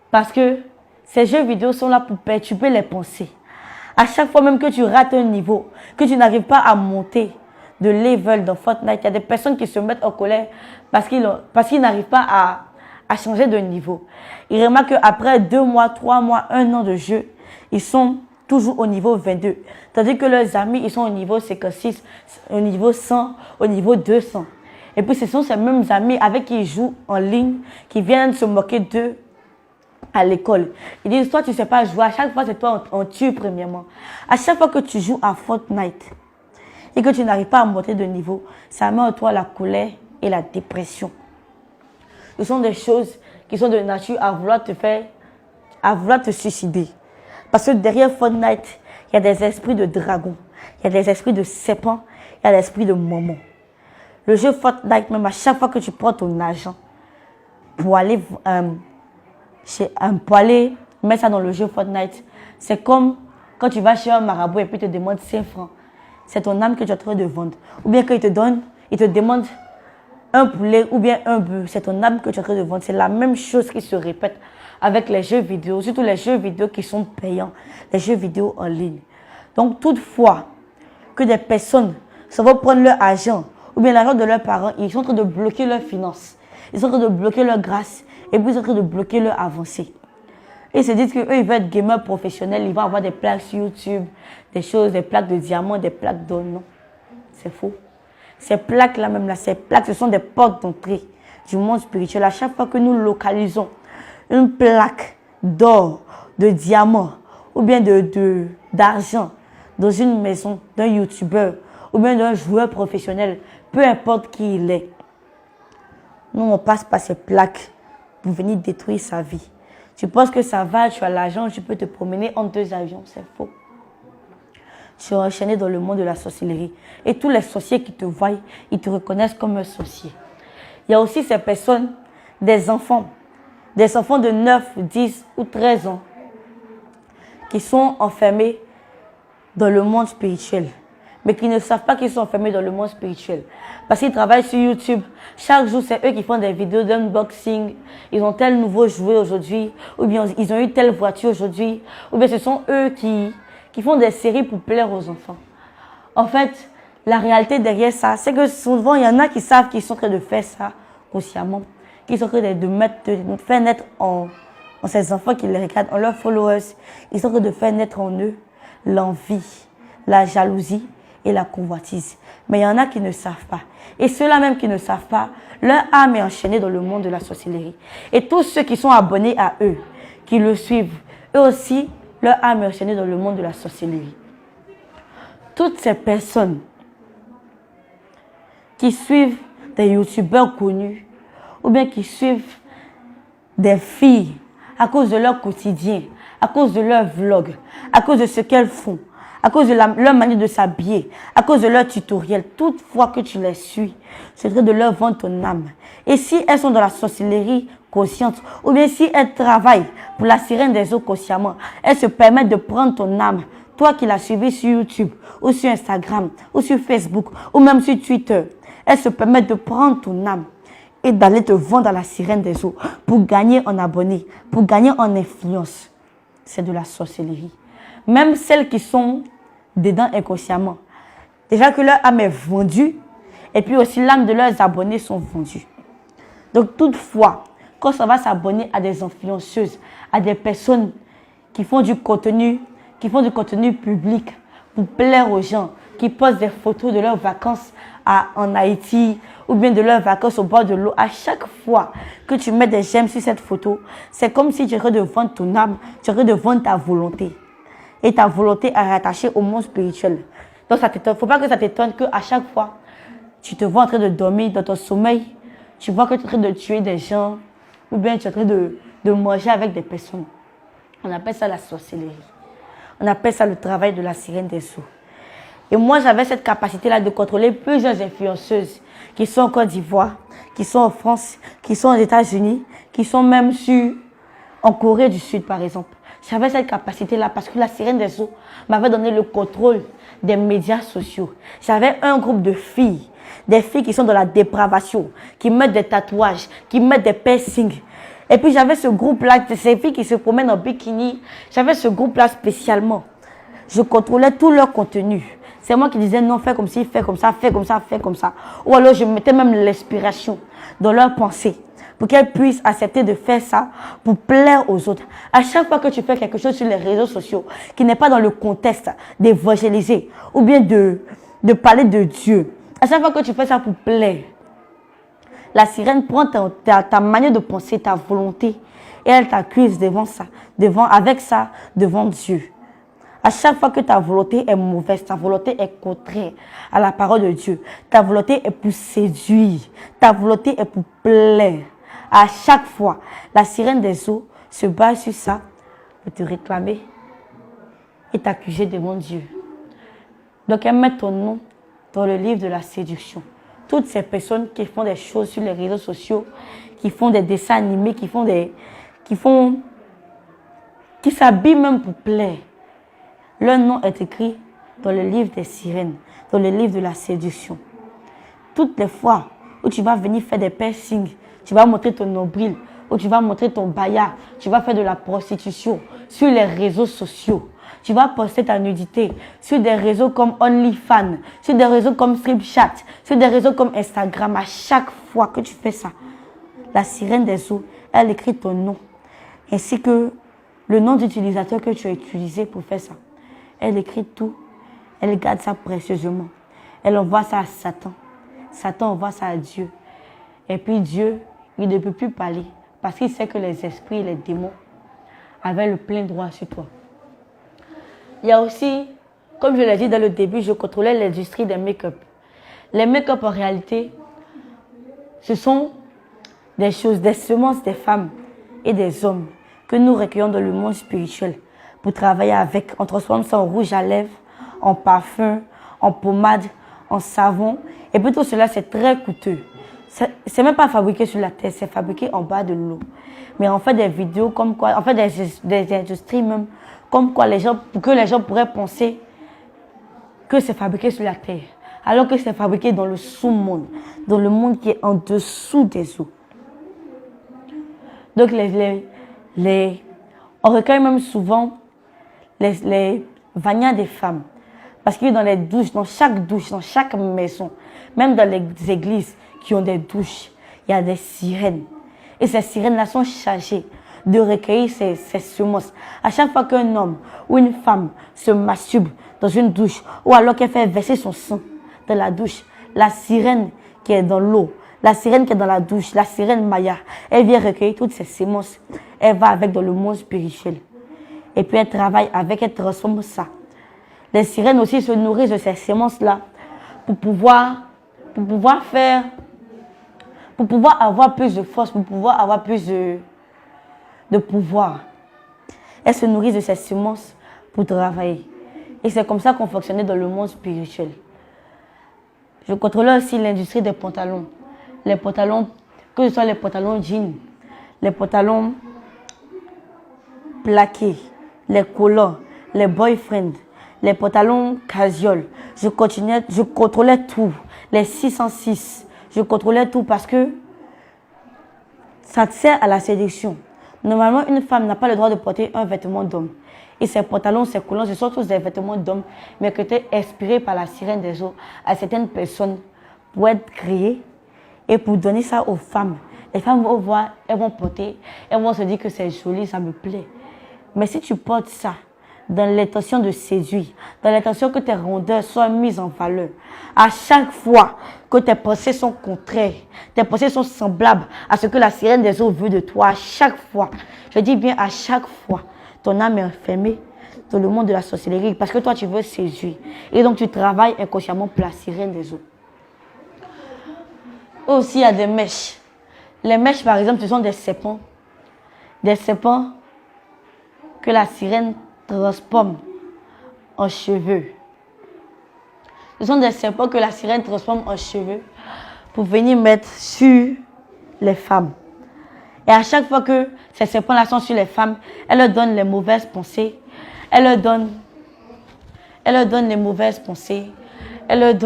Speaker 1: Parce que ces jeux vidéo sont là pour perturber les pensées. À chaque fois même que tu rates un niveau, que tu n'arrives pas à monter de level dans Fortnite, il y a des personnes qui se mettent en colère parce qu'ils n'arrivent pas à changer de niveau. Ils remarquent qu'après 2 mois, 3 mois, 1 an de jeu, ils sont toujours au niveau 22. Tandis que leurs amis, ils sont au niveau 56, au niveau 100, au niveau 200. Et puis ce sont ces mêmes amis avec qui ils jouent en ligne, qui viennent se moquer d'eux à l'école. Ils disent, toi tu ne sais pas jouer, à chaque fois c'est toi on tue premièrement. À chaque fois que tu joues à Fortnite et que tu n'arrives pas à monter de niveau, ça met en toi la colère et la dépression. Ce sont des choses qui sont de nature à vouloir te suicider. Parce que derrière Fortnite, il y a des esprits de dragons, il y a des esprits de serpents, il y a des esprits de moments. Le jeu Fortnite, même à chaque fois que tu prends ton argent pour aller mettre ça dans le jeu Fortnite, c'est comme quand tu vas chez un marabout et puis il te demande 5 francs. C'est ton âme que tu es en train de vendre. Ou bien qu'il te demande un poulet ou bien un bœuf. C'est ton âme que tu es en train de vendre. C'est la même chose qui se répète avec les jeux vidéo, surtout les jeux vidéo qui sont payants, les jeux vidéo en ligne. Donc toutefois que des personnes s'en vont prendre leur argent ou bien l'argent de leurs parents, ils sont en train de bloquer leurs finances, ils sont en train de bloquer leur grâce et puis ils sont en train de bloquer leur avancée. Ils se disent qu'eux, ils veulent être gamers professionnels, ils vont avoir des plaques sur YouTube, des choses, des plaques de diamants, des plaques d'or. Non, c'est faux. Ces plaques-là, même là, ces plaques, ce sont des portes d'entrée du monde spirituel. À chaque fois que nous localisons une plaque d'or, de diamants ou bien d'argent dans une maison d'un youtubeur ou bien d'un joueur professionnel, peu importe qui il est, nous on passe par ces plaques pour venir détruire sa vie. Tu penses que ça va, tu as l'argent, tu peux te promener en 2 avions, c'est faux. Tu es enchaîné dans le monde de la sorcellerie. Et tous les sorciers qui te voient, ils te reconnaissent comme un sorcier. Il y a aussi ces personnes, des enfants de 9, 10 ou 13 ans, qui sont enfermés dans le monde spirituel, mais qui ne savent pas qu'ils sont enfermés dans le monde spirituel. Parce qu'ils travaillent sur YouTube. Chaque jour, c'est eux qui font des vidéos d'unboxing. Ils ont tel nouveau jouet aujourd'hui, ou bien ils ont eu telle voiture aujourd'hui, ou bien ce sont eux qui font des séries pour plaire aux enfants. En fait, la réalité derrière ça, c'est que souvent, il y en a qui savent qu'ils sont en train de faire ça consciemment, qu'ils sont en train de faire naître en ces enfants qui les regardent, en leurs followers, ils sont en train de faire naître en eux l'envie, la jalousie et la convoitise. Mais il y en a qui ne savent pas. Et ceux-là même qui ne savent pas, leur âme est enchaînée dans le monde de la sorcellerie. Et tous ceux qui sont abonnés à eux, qui le suivent, eux aussi, leur âme est enchaînée dans le monde de la sorcellerie. Toutes ces personnes qui suivent des youtubeurs connus, ou bien qui suivent des filles à cause de leur quotidien, à cause de leur vlog, à cause de ce qu'elles font, à cause de leur manière de s'habiller, à cause de leur tutoriel. Toutefois que tu les suis, c'est vrai de leur vendre ton âme. Et si elles sont dans la sorcellerie consciente, ou bien si elles travaillent pour la sirène des eaux consciemment, elles se permettent de prendre ton âme, toi qui l'as suivi sur YouTube, ou sur Instagram, ou sur Facebook, ou même sur Twitter. Elles se permettent de prendre ton âme et d'aller te vendre à la sirène des eaux pour gagner en abonnés, pour gagner en influence. C'est de la sorcellerie. Même celles qui sont dedans inconsciemment. Déjà que leur âme est vendue, et puis aussi l'âme de leurs abonnés sont vendues. Donc toutefois, quand on va s'abonner à des influenceuses, à des personnes qui font du contenu public pour plaire aux gens, qui postent des photos de leurs vacances en Haïti ou bien de leurs vacances au bord de l'eau, à chaque fois que tu mets des j'aime sur cette photo, c'est comme si tu aurais de vendre ton âme, tu aurais de vendre ta volonté. Et ta volonté est rattachée au monde spirituel. Donc il ne faut pas que ça t'étonne qu'à chaque fois, tu te vois en train de dormir dans ton sommeil, tu vois que tu es en train de tuer des gens, ou bien tu es en train de manger avec des personnes. On appelle ça la sorcellerie. On appelle ça le travail de la sirène des eaux. Et moi, j'avais cette capacité-là de contrôler plusieurs influenceuses qui sont en Côte d'Ivoire, qui sont en France, qui sont aux États-Unis, qui sont même en Corée du Sud, par exemple. J'avais cette capacité-là parce que la sirène des eaux m'avait donné le contrôle des médias sociaux. J'avais un groupe de filles, des filles qui sont dans la dépravation, qui mettent des tatouages, qui mettent des piercings. Et puis j'avais ce groupe-là, ces filles qui se promènent en bikini. J'avais ce groupe-là spécialement. Je contrôlais tout leur contenu. C'est moi qui disais non, fais comme ci, fais comme ça, fais comme ça, fais comme ça. Ou alors je mettais même l'inspiration dans leurs pensées pour qu'elles puissent accepter de faire ça pour plaire aux autres. À chaque fois que tu fais quelque chose sur les réseaux sociaux qui n'est pas dans le contexte d'évangéliser ou bien de parler de Dieu, à chaque fois que tu fais ça pour plaire, la sirène prend ta manière de penser, ta volonté et elle t'accuse avec ça devant Dieu. À chaque fois que ta volonté est mauvaise, ta volonté est contraire à la parole de Dieu, ta volonté est pour séduire, ta volonté est pour plaire. À chaque fois, la sirène des eaux se base sur ça pour te réclamer et t'accuser devant Dieu. Donc elle met ton nom dans le livre de la séduction. Toutes ces personnes qui font des choses sur les réseaux sociaux, qui font des dessins animés, qui s'habillent même pour plaire. Leur nom est écrit dans le livre des sirènes, dans le livre de la séduction. Toutes les fois où tu vas venir faire des piercings, tu vas montrer ton nombril, ou tu vas montrer ton baya, tu vas faire de la prostitution sur les réseaux sociaux. Tu vas poster ta nudité sur des réseaux comme OnlyFans, sur des réseaux comme Snapchat, sur des réseaux comme Instagram. À chaque fois que tu fais ça, la sirène des eaux, elle écrit ton nom, ainsi que le nom d'utilisateur que tu as utilisé pour faire ça. Elle écrit tout, elle garde ça précieusement. Elle envoie ça à Satan. Satan envoie ça à Dieu. Et puis Dieu, il ne peut plus parler parce qu'il sait que les esprits et les démons avaient le plein droit sur toi. Il y a aussi, comme je l'ai dit dans le début, je contrôlais l'industrie des make-up. Les make-up en réalité, ce sont des choses, des semences des femmes et des hommes que nous recueillons dans le monde spirituel pour travailler avec. On transforme ça en rouge à lèvres, en parfum, en pommade, en savon. Et puis tout cela, c'est très coûteux. C'est même pas fabriqué sur la terre, c'est fabriqué en bas de l'eau. Mais on fait des vidéos comme quoi, on fait des industries même, comme quoi pour que les gens pourraient penser que c'est fabriqué sur la terre. Alors que c'est fabriqué dans le sous-monde, dans le monde qui est en dessous des eaux. Donc on recueille même souvent les vanias des femmes. Parce que dans les douches, dans chaque maison, même dans les églises qui ont des douches, il y a des sirènes. Et ces sirènes-là sont chargées de recueillir ces semences. À chaque fois qu'un homme ou une femme se masturbe dans une douche, ou alors qu'elle fait verser son sang dans la douche, la sirène qui est dans l'eau, la sirène qui est dans la douche, la sirène Maya, elle vient recueillir toutes ces semences. Elle va avec dans le monde spirituel. Et puis elle travaille avec, elle transforme ça. Les sirènes aussi se nourrissent de ces semences-là pour pouvoir faire pour pouvoir avoir plus de force, pour pouvoir avoir plus de pouvoir. Elles se nourrissent de ces semences pour travailler. Et c'est comme ça qu'on fonctionnait dans le monde spirituel. Je contrôlais aussi l'industrie des pantalons. Les pantalons, que ce soit les pantalons jeans, les pantalons plaqués, les collants, les boyfriends, les pantalons casual. Je contrôlais tout. Les 606, je contrôlais tout parce que ça sert à la séduction. Normalement, une femme n'a pas le droit de porter un vêtement d'homme. Et ces pantalons, ces collants, ce sont tous des vêtements d'hommes, mais qui étaient inspirés par la sirène des eaux à certaines personnes pour être créés et pour donner ça aux femmes. Les femmes vont voir, elles vont porter, elles vont se dire que c'est joli, ça me plaît. Mais si tu portes ça dans l'intention de séduire, dans l'intention que tes rondeurs soient mises en valeur, à chaque fois que tes pensées sont contraires, tes pensées sont semblables à ce que la sirène des eaux veut de toi, à chaque fois, je dis bien à chaque fois, ton âme est enfermée dans le monde de la sorcellerie parce que toi tu veux séduire. Et donc tu travailles inconsciemment pour la sirène des eaux. Aussi il y a des mèches. Les mèches par exemple ce sont des serpents. Des serpents que la sirène transforme en cheveux. Ce sont des serpents que la sirène transforme en cheveux pour venir mettre sur les femmes. Et à chaque fois que ces serpents-là sont sur les femmes, elle leur donne les mauvaises pensées. Elle leur donne les mauvaises pensées. Elles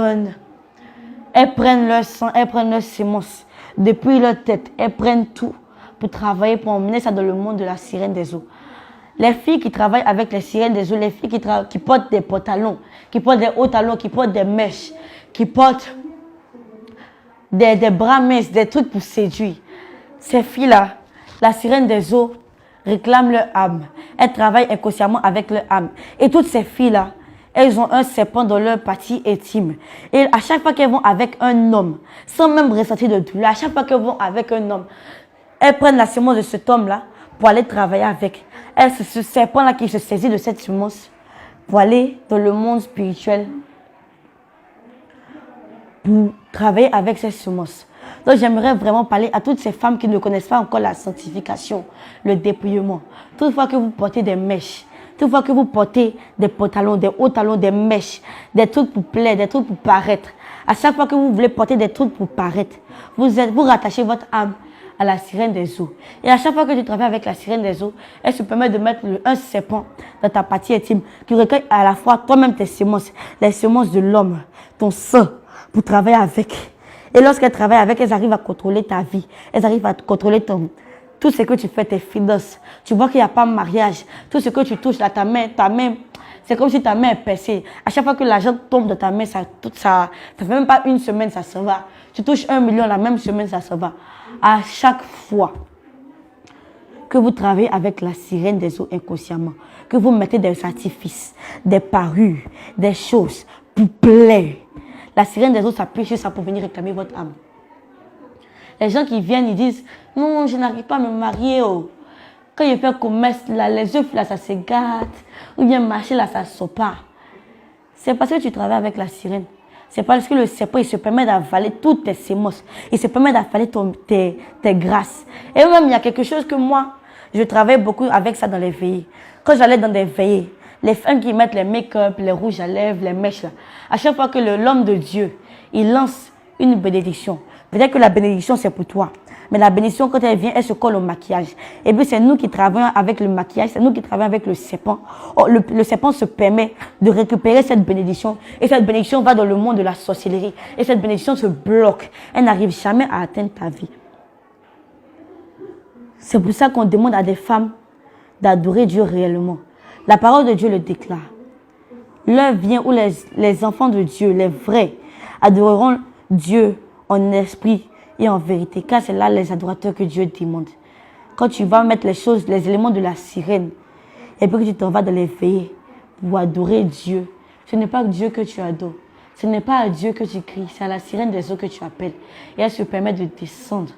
Speaker 1: prennent leur sang, elles prennent leurs semences. Depuis leur tête, elles prennent tout pour travailler, pour emmener ça dans le monde de la sirène des eaux. Les filles qui travaillent avec les sirènes des eaux, les filles qui portent des pantalons, qui portent des hauts talons, qui portent des mèches, qui portent des bras minces, des trucs pour séduire. Ces filles-là, la sirène des eaux réclame leur âme. Elles travaillent inconsciemment avec leur âme. Et toutes ces filles-là, elles ont un serpent dans leur partie intime. Et à chaque fois qu'elles vont avec un homme, sans même ressentir de douleur, à chaque fois qu'elles vont avec un homme, elles prennent la semence de cet homme-là pour aller travailler avec. C'est ce serpent-là qui se saisit de cette semence pour aller dans le monde spirituel, pour travailler avec cette semence. Donc j'aimerais vraiment parler à toutes ces femmes qui ne connaissent pas encore la sanctification, le dépouillement. Toutefois que vous portez des mèches, toutefois que vous portez des pantalons, des hauts talons, des mèches, des trucs pour plaire, des trucs pour paraître. À chaque fois que vous voulez porter des trucs pour paraître, vous rattachez votre âme à la sirène des eaux. Et à chaque fois que tu travailles avec la sirène des eaux, elle se permet de mettre un serpent dans ta partie intime qui recueille à la fois toi-même tes semences, les semences de l'homme, ton sang, pour travailler avec. Et lorsqu'elles travaillent avec, elles arrivent à contrôler ta vie. Elles arrivent à contrôler tout ce que tu fais, tes finances. Tu vois qu'il n'y a pas de mariage. Tout ce que tu touches, là, ta main, c'est comme si ta main est percée. À chaque fois que l'argent tombe dans ta main, ça fait même pas une semaine, ça s'en va. Tu touches 1 million, la même semaine, ça s'en va. À chaque fois que vous travaillez avec la sirène des eaux inconsciemment, que vous mettez des artifices, des parures, des choses pour plaire, la sirène des eaux s'appuie sur ça pour venir réclamer votre âme. Les gens qui viennent, ils disent, non, je n'arrive pas à me marier. Oh. Quand je fais commerce, là, les œufs, là, ça se gâte. Ou bien marcher, là, ça ne sort pas. C'est parce que tu travailles avec la sirène. C'est parce que le serpent, il se permet d'avaler toutes tes semences. Il se permet d'avaler tes grâces. Et même, il y a quelque chose que moi, je travaille beaucoup avec ça dans les veillées. Quand j'allais dans des veillées, les femmes qui mettent les make-up, les rouges à lèvres, les mèches, là, à chaque fois que l'homme de Dieu, il lance une bénédiction. Peut-être que la bénédiction, c'est pour toi. Mais la bénédiction, quand elle vient, elle se colle au maquillage. Et puis, c'est nous qui travaillons avec le maquillage, c'est nous qui travaillons avec le serpent. Oh, le serpent se permet de récupérer cette bénédiction. Et cette bénédiction va dans le monde de la sorcellerie. Et cette bénédiction se bloque. Elle n'arrive jamais à atteindre ta vie. C'est pour ça qu'on demande à des femmes d'adorer Dieu réellement. La parole de Dieu le déclare. L'heure vient où les enfants de Dieu, les vrais, adoreront Dieu en esprit et en vérité. Car c'est là les adorateurs que Dieu demande. Quand tu vas mettre les choses, les éléments de la sirène, et puis que tu t'en vas dans les veillées pour adorer Dieu, ce n'est pas Dieu que tu adores. Ce n'est pas à Dieu que tu cries, c'est à la sirène des eaux que tu appelles. Et elle se permet de descendre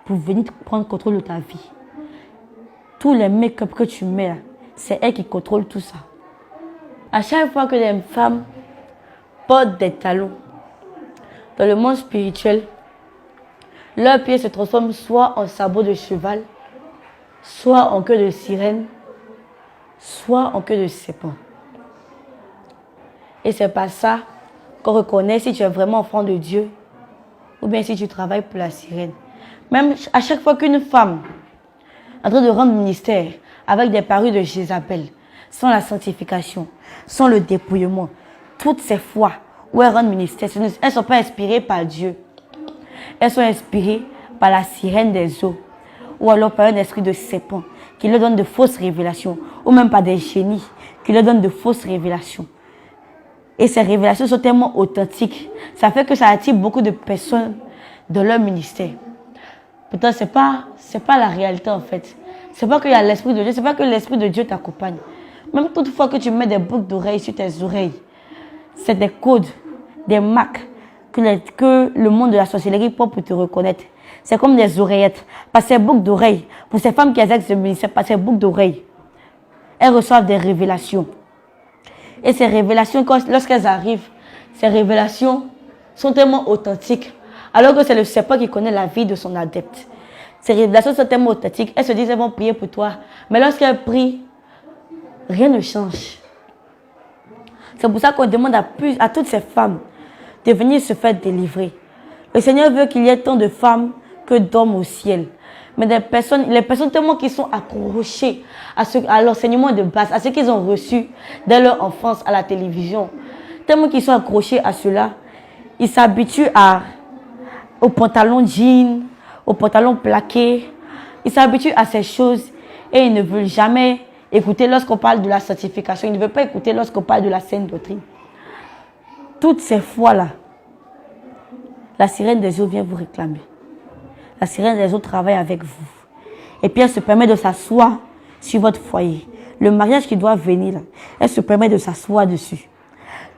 Speaker 1: pour venir prendre contrôle de ta vie. Tous les make-up que tu mets là, c'est elle qui contrôle tout ça. À chaque fois que les femmes portent des talons, dans le monde spirituel, Leurs pieds se transforment soit en sabots de cheval, soit en queue de sirène, soit en queue de serpent. Et c'est par ça qu'on reconnaît si tu es vraiment enfant de Dieu ou bien si tu travailles pour la sirène. Même à chaque fois qu'une femme est en train de rendre ministère avec des parures de Jézabel, sans la sanctification, sans le dépouillement, toutes ces fois où elles rendent ministère, elles ne sont pas inspirées par Dieu. Elles sont inspirées par la sirène des eaux ou alors par un esprit de serpent qui leur donne de fausses révélations ou même par des génies qui leur donnent de fausses révélations. Et ces révélations sont tellement authentiques, ça fait que ça attire beaucoup de personnes dans leur ministère. Pourtant, c'est pas la réalité en fait. C'est pas qu'il y a l'Esprit de Dieu, c'est pas que l'Esprit de Dieu t'accompagne. Même toutefois que tu mets des boucles d'oreilles sur tes oreilles, c'est des codes, des marques que le monde de la sorcellerie prend pour te reconnaître. C'est comme des oreillettes. Par ces boucles d'oreilles, pour ces femmes qui exercent le ministère, par ces boucles d'oreilles, elles reçoivent des révélations. Et ces révélations, lorsqu'elles arrivent, ces révélations sont tellement authentiques. Alors que c'est le serpent qui connaît la vie de son adepte. Ces révélations sont tellement authentiques. Elles se disent qu'elles vont prier pour toi. Mais lorsqu'elles prient, rien ne change. C'est pour ça qu'on demande à toutes ces femmes de venir se faire délivrer. Le Seigneur veut qu'il y ait tant de femmes que d'hommes au ciel. Mais les personnes tellement qui sont accrochées à l'enseignement de base, à ce qu'ils ont reçu dès leur enfance à la télévision, tellement qu'ils sont accrochés à cela, ils s'habituent aux pantalons jeans, aux pantalons plaqués. Ils s'habituent à ces choses et ils ne veulent jamais écouter lorsqu'on parle de la sanctification. Ils ne veulent pas écouter lorsqu'on parle de la sainte doctrine. Toutes ces fois-là, la sirène des eaux vient vous réclamer. La sirène des eaux travaille avec vous. Et puis elle se permet de s'asseoir sur votre foyer. Le mariage qui doit venir, là, elle se permet de s'asseoir dessus.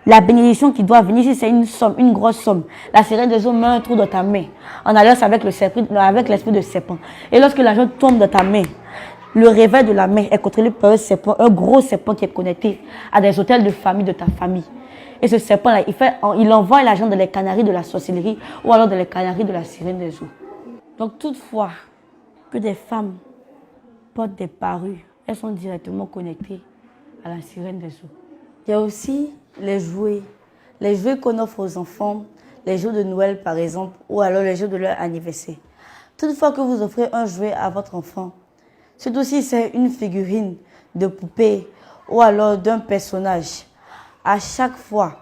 Speaker 1: La bénédiction qui doit venir, si c'est une somme, une grosse somme, la sirène des eaux met un trou dans ta main, en alliance avec l'esprit de serpent. Et lorsque l'argent tombe dans ta main, le réveil de la main est contrôlé par un serpent, un gros serpent qui est connecté à des hôtels de famille de ta famille. Et ce serpent-là, il envoie l'argent dans les canaries de la sorcellerie ou alors dans les canaries de la sirène des eaux. Donc toutefois que des femmes portent des parures, elles sont directement connectées à la sirène des eaux. Il y a aussi les jouets qu'on offre aux enfants, les jours de Noël par exemple, ou alors les jours de leur anniversaire. Toutefois que vous offrez un jouet à votre enfant, surtout si c'est une figurine de poupée ou alors d'un personnage, à chaque fois,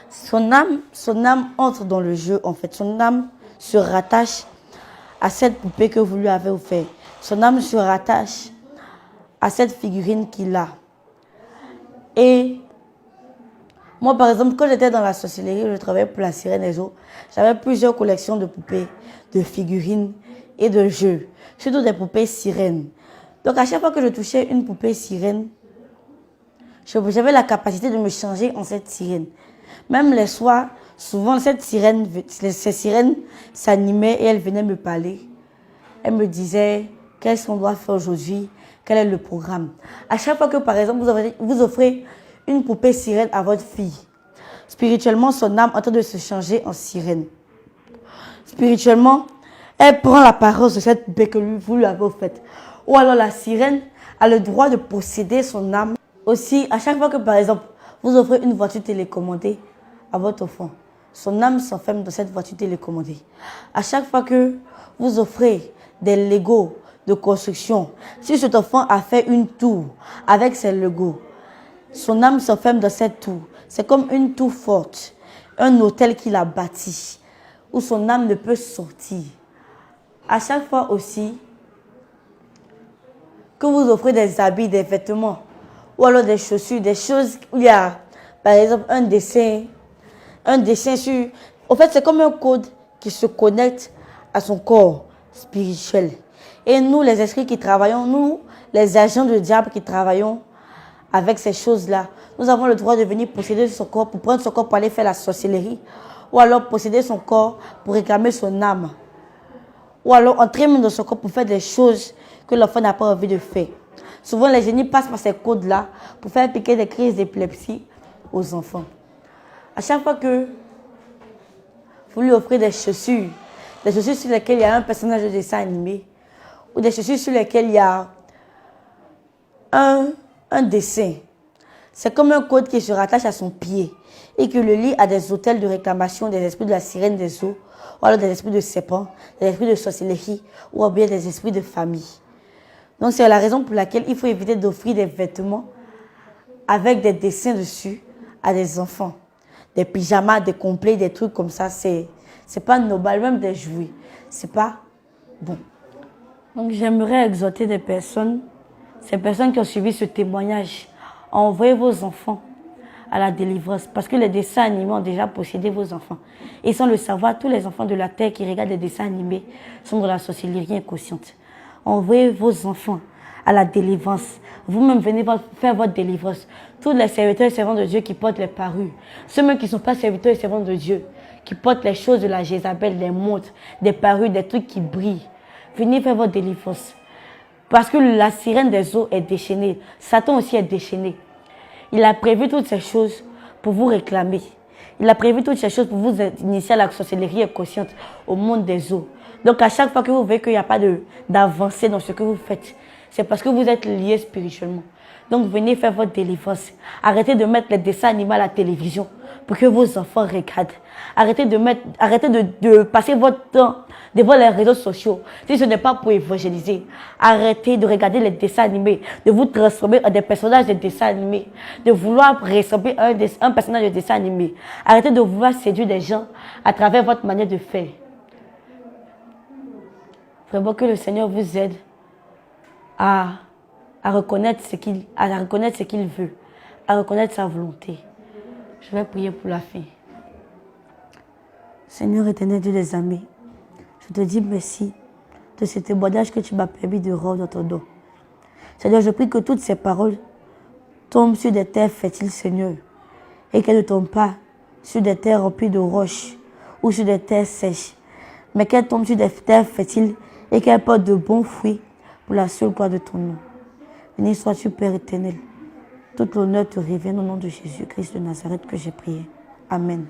Speaker 1: son âme entre dans le jeu en fait. Son âme se rattache à cette poupée que vous lui avez offert. Son âme se rattache à cette figurine qu'il a. Et moi, par exemple, quand j'étais dans la sorcellerie, je travaillais pour la sirène des eaux, j'avais plusieurs collections de poupées, de figurines et de jeux, surtout des poupées sirènes. Donc, à chaque fois que je touchais une poupée sirène, j'avais la capacité de me changer en cette sirène. Même les soirs, souvent, ces sirènes s'animaient et elles venaient me parler. Elles me disaient qu'est-ce qu'on doit faire aujourd'hui, quel est le programme. À chaque fois que, par exemple, vous offrez une poupée sirène à votre fille, spirituellement, son âme est en train de se changer en sirène. Spirituellement, elle prend l'apparence de cette poupée que vous lui avez offerte. Ou alors la sirène a le droit de posséder son âme. Aussi, à chaque fois que, par exemple, vous offrez une voiture télécommandée à votre enfant, son âme s'enferme dans cette voiture télécommandée. À chaque fois que vous offrez des Legos de construction, si cet enfant a fait une tour avec ses Legos, son âme s'enferme dans cette tour. C'est comme une tour forte, un hôtel qu'il a bâti, où son âme ne peut sortir. À chaque fois aussi que vous offrez des habits, des vêtements, ou alors des chaussures, des choses où il y a, par exemple, un dessin sur... En fait, c'est comme un code qui se connecte à son corps spirituel. Et nous, les esprits qui travaillons, nous, les agents du diable qui travaillons avec ces choses-là, nous avons le droit de venir posséder son corps, pour prendre son corps pour aller faire la sorcellerie, ou alors posséder son corps pour réclamer son âme, ou alors entrer même dans son corps pour faire des choses que l'enfant n'a pas envie de faire. Souvent, les génies passent par ces codes-là pour faire piquer des crises d'épilepsie aux enfants. À chaque fois que vous lui offrez des chaussures, des chaussures sur lesquelles il y a un personnage de dessin animé, ou des chaussures sur lesquelles il y a un dessin. C'est comme un code qui se rattache à son pied et qui le lie à des hôtels de réclamation des esprits de la sirène des eaux, ou alors des esprits de serpents, des esprits de sorcellerie, ou bien des esprits de famille. Donc c'est la raison pour laquelle il faut éviter d'offrir des vêtements avec des dessins dessus à des enfants. Des pyjamas, des complets, des trucs comme ça, c'est pas normal, même des jouets. C'est pas bon. Donc j'aimerais exhorter des personnes, ces personnes qui ont suivi ce témoignage, à envoyer vos enfants à la délivrance. Parce que les dessins animés ont déjà possédé vos enfants. Et sans le savoir, tous les enfants de la terre qui regardent des dessins animés sont dans la sorcellerie inconsciente. Envoyez vos enfants à la délivrance. Vous-même venez faire votre délivrance. Tous les serviteurs et servants de Dieu qui portent les parures, ceux même qui ne sont pas serviteurs et servants de Dieu, qui portent les choses de la Jézabel, des montres, des parures, des trucs qui brillent, venez faire votre délivrance. Parce que la sirène des eaux est déchaînée. Satan aussi est déchaîné. Il a prévu toutes ces choses pour vous réclamer. Il a prévu toutes ces choses pour vous initier à la sorcellerie inconsciente au monde des eaux. Donc à chaque fois que vous voyez qu'il n'y a pas d'avancée dans ce que vous faites, c'est parce que vous êtes liés spirituellement. Donc venez faire votre délivrance. Arrêtez de mettre les dessins animés à la télévision pour que vos enfants regardent. Arrêtez de passer votre temps devant les réseaux sociaux. Si ce n'est pas pour évangéliser, arrêtez de regarder les dessins animés, de vous transformer en des personnages de dessins animés, de vouloir ressembler à un personnage de dessin animé. Arrêtez de vouloir séduire des gens à travers votre manière de faire. Vraiment que le Seigneur vous aide à reconnaître ce qu'il veut, à reconnaître sa volonté. Je vais prier pour la fin. Seigneur éternel Dieu des armées, je te dis merci de ce témoignage que tu m'as permis de rendre dans ton nom. Seigneur, je prie que toutes ces paroles tombent sur des terres fertiles, Seigneur, et qu'elles ne tombent pas sur des terres remplies de roches ou sur des terres sèches, mais qu'elles tombent sur des terres fertiles et qu'elles portent de bons fruits pour la seule gloire de ton nom. Béni sois-tu, Père éternel. Tout l'honneur te revient au nom de Jésus-Christ de Nazareth que j'ai prié. Amen.